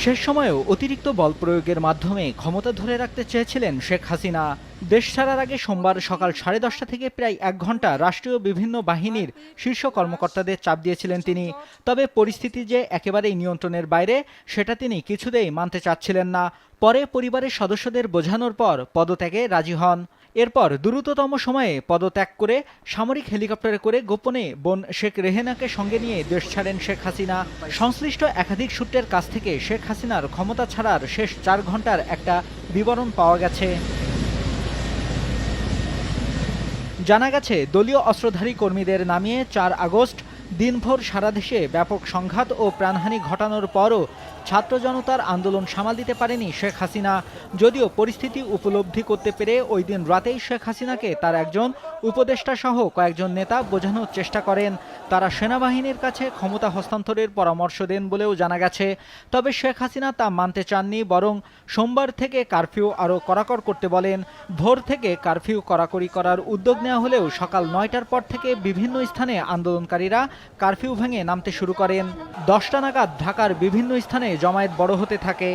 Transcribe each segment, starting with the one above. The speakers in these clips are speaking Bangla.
শেষ সময়েও অতিরিক্ত বল প্রয়োগের মাধ্যমে ক্ষমতা ধরে রাখতে চেয়েছিলেন শেখ হাসিনা। দেশ ছাড়ার আগে সোমবার সকাল 10:30 থেকে প্রায় 1 ঘন্টা রাষ্ট্রীয় বিভিন্ন বাহিনীর শীর্ষ কর্মকর্তাদের চাপ দিয়েছিলেন তিনি। তবে পরিস্থিতি যে একেবারেই নিয়ন্ত্রণের বাইরে সেটা তিনি কিছুতেই মানতে চাচ্ছিলেন না। পরে পরিবারের সদস্যদের বোঝানোর পর পদত্যাগে রাজি হন। এরপর দ্রুততম সময়ে পদত্যাগ করে সামরিক হেলিকপ্টারে করে গোপনে বোন শেখ রেহেনাকে সঙ্গে নিয়ে দেশ ছাড়েন শেখ হাসিনা। সংশ্লিষ্ট একাধিক সূত্রের কাছ থেকে শেখ হাসিনার ক্ষমতা ছাড়ার শেষ 4 ঘন্টার একটা বিবরণ পাওয়া গেছে। জানা গেছে, দলীয় অস্ত্রধারী কর্মীদের নামিয়ে 4 আগস্ট দিনভর সারা দেশে ব্যাপক সংঘাত ও প্রাণহানি ঘটানোর পরও ছাত্র জনতার আন্দোলন সামাল দিতে পারেনি শেখ হাসিনা। যদিও পরিস্থিতি উপলব্ধি করতে পেরে ওই দিন রাতেই শেখ হাসিনাকে তার একজন উপদেষ্টা সহ কয়েকজন নেতা বোঝানোর চেষ্টা করেন। তারা সেনাবাহিনীর কাছে ক্ষমতা হস্তান্তরের পরামর্শ দেন বলেও জানা গেছে। তবে শেখ হাসিনা তা মানতে চাননি, বরং সোমবার থেকে কারফিউ আরও কড়াকড় করতে বলেন। ভোর থেকে কারফিউ কড়াকড়ি করার উদ্যোগ নেওয়া হলেও সকাল 9টার পর থেকে বিভিন্ন স্থানে আন্দোলনকারীরা কারফিউ ভেঙে নামতে শুরু করেন। 10টা নাগাদ ঢাকার বিভিন্ন স্থানে জমায়েত বড় হতে থাকে।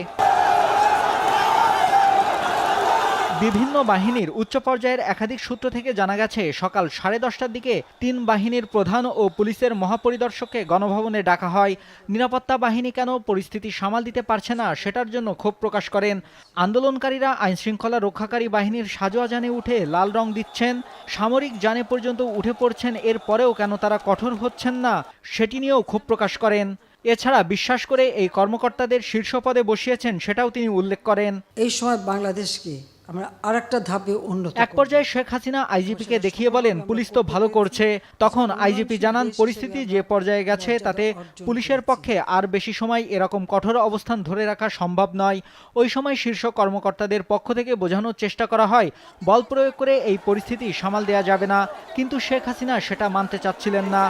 বিভিন্ন বাহিনীর উচ্চ পর্যায়ের একাধিক সূত্র থেকে জানা গেছে, সকাল 10:30টার দিকে 3 বাহিনীর প্রধান ও পুলিশের মহাপরিদর্শককে গণভবনে ডাকা হয়। নিরাপত্তা বাহিনী কেন পরিস্থিতি সামাল দিতে পারছে না সেটার জন্য ক্ষোভ প্রকাশ করেন। আন্দোলনকারীরা আইনশৃঙ্খলা রক্ষাকারী বাহিনীর সাজোয়া যানে উঠে লাল রং দিচ্ছেন, সামরিক যানে পর্যন্ত উঠে পড়ছেন, এরপরেও কেন তারা কঠোর হচ্ছেন না সেটি নিয়েও ক্ষোভ প্রকাশ করেন। এছাড়া বিশ্বাস করে এই কর্মকর্তাদের শীর্ষ পদে বসিয়েছেন সেটাও তিনি উল্লেখ করেন। এই সময় বাংলাদেশকে আমরা আরেকটা ধাপে উন্নত। এক পর্যায়ে শেখ হাসিনা আইজিপিকে দেখিয়ে বলেন, পুলিশ তো ভালো করছে। তখন আইজিপি জানান, পরিস্থিতি যে পর্যায়ে গেছে তাতে পুলিশের পক্ষে আর বেশি সময় এরকম কঠোর অবস্থান ধরে রাখা সম্ভব নয়। ওই সময় শীর্ষ কর্মকর্তাদের পক্ষ থেকে বোঝানোর চেষ্টা করা হয় বল প্রয়োগ করে এই পরিস্থিতি সামাল দেওয়া যাবে না, কিন্তু শেখ হাসিনা সেটা মানতে চাচ্ছিলেন না।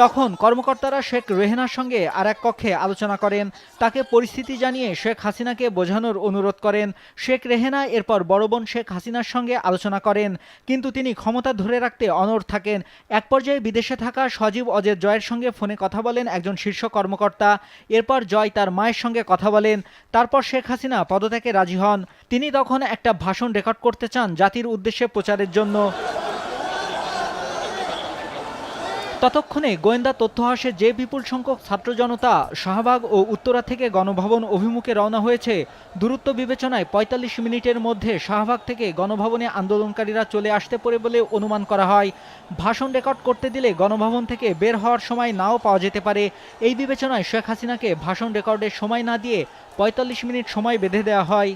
তখন কর্মকর্তারা শেখ রেহেনার সঙ্গে আর এক কক্ষে আলোচনা করেন। তাকে পরিস্থিতি জানিয়ে শেখ হাসিনাকে বোঝানোর অনুরোধ করেন। শেখ রেহেনা এরপর বড় বোন শেখ হাসিনার সঙ্গে আলোচনা করেন, কিন্তু তিনি ক্ষমতা ধরে রাখতে অনড় থাকেন। এক পর্যায়ে বিদেশে থাকা সজীব অজের জয়ের সঙ্গে ফোনে কথা বলেন একজন শীর্ষ কর্মকর্তা। এরপর জয় তার মায়ের সঙ্গে কথা বলেন। তারপর শেখ হাসিনা পদত্যাগে রাজি হন। তিনি তখন একটা ভাষণ রেকর্ড করতে চান জাতির উদ্দেশ্যে প্রচারের জন্য। ততক্ষণে গোয়েন্দা তথ্য আসে যে বিপুল সংখ্যক ছাত্র জনতা শাহবাগ ও উত্তরা থেকে গণভবন অভিমুখে রওনা হয়েছে। দূরত্ব বিবেচনায় ৪৫ মিনিটের মধ্যে শাহবাগ থেকে গণভবনে আন্দোলনকারীরা চলে আসতে পারে বলে অনুমান করা হয়। ভাষণ রেকর্ড করতে দিলে গণভবন থেকে বের হওয়ার সময় নাও পাওয়া যেতে পারে। এই বিবেচনায় শেখ হাসিনাকে ভাষণ রেকর্ডের সময় না দিয়ে ৪৫ মিনিট সময় বেঁধে দেওয়া হয়।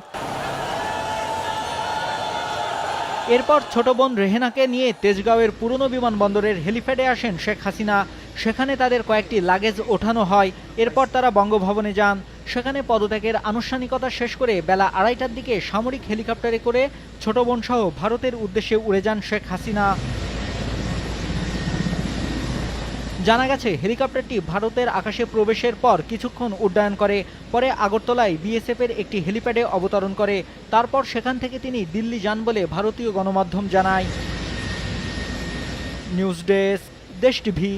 এরপর ছোট বোন রেহেনাকে নিয়ে তেজগাঁওয়ের পুরনো বিমানবন্দরের হেলিপ্যাডে আসেন শেখ হাসিনা। সেখানে তাদের কয়েকটি লাগেজ ওঠানো হয়। এরপর তারা বঙ্গভবনে যান। সেখানে পদত্যাগের আনুষ্ঠানিকতা শেষ করে বেলা 2:30টার দিকে সামরিক হেলিকপ্টারে করে ছোট বোন সহ ভারতের উদ্দেশ্যে উড়ে যান শেখ হাসিনা। জানা গেছে, হেলিকপ্টারটি ভারতের আকাশে প্রবেশের পর কিছুক্ষণ উড্ডয়ন করে, পরে আগরতলায় বিএসএফের একটি হেলিপ্যাডে অবতরণ করে। তারপর সেখান থেকে তিনি দিল্লি যান বলে ভারতীয় গণমাধ্যম জানায়। নিউজ ডেস্ক, দেশ টিভি।